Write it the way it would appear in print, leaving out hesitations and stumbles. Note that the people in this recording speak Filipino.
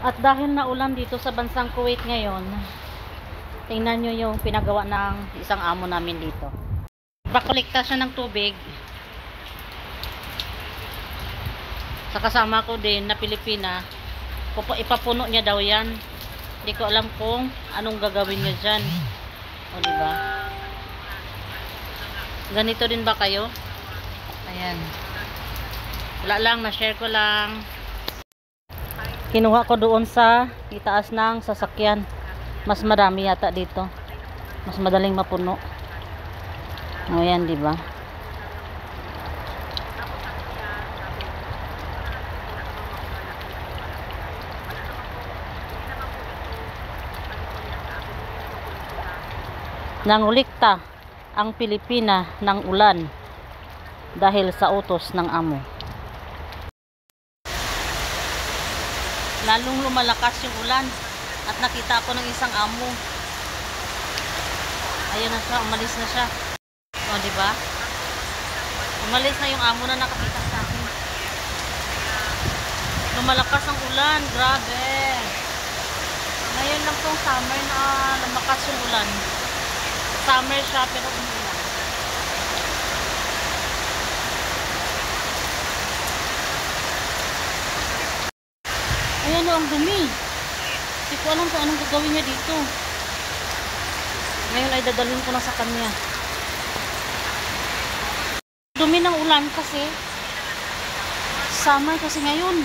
At dahil naulan dito sa bansang Kuwait ngayon, tingnan nyo yung pinagawa ng isang amo namin dito. Pakolekta siya ng tubig. Sa kasama ko din na Pilipina, ipapuno niya daw yan. Hindi ko alam kung anong gagawin niya dyan. O diba? Ganito din ba kayo? Ayan. Wala lang, na-share ko lang. Kinuha ko doon sa itaas ng sasakyan. Mas marami yata dito. Mas madaling mapuno. Ayan, diba? Nangulikta ang Pilipina ng ulan dahil sa utos ng amo. Lalong lumalakas yung ulan at nakita ko ng isang amo. Ayun na siya, umalis na siya. O, diba? Umalis na yung amo na nakakita sa akin. Lumalakas ang ulan, grabe. Ngayon lang pong summer na lumakas yung ulan. Summer siya pero umulan. Ayan o, ang dumi. Hindi ko alam kung anong gagawin niya dito. Ngayon ay dadalhin ko na sa kanya. Dumi ng ulan kasi. Summer kasi ngayon.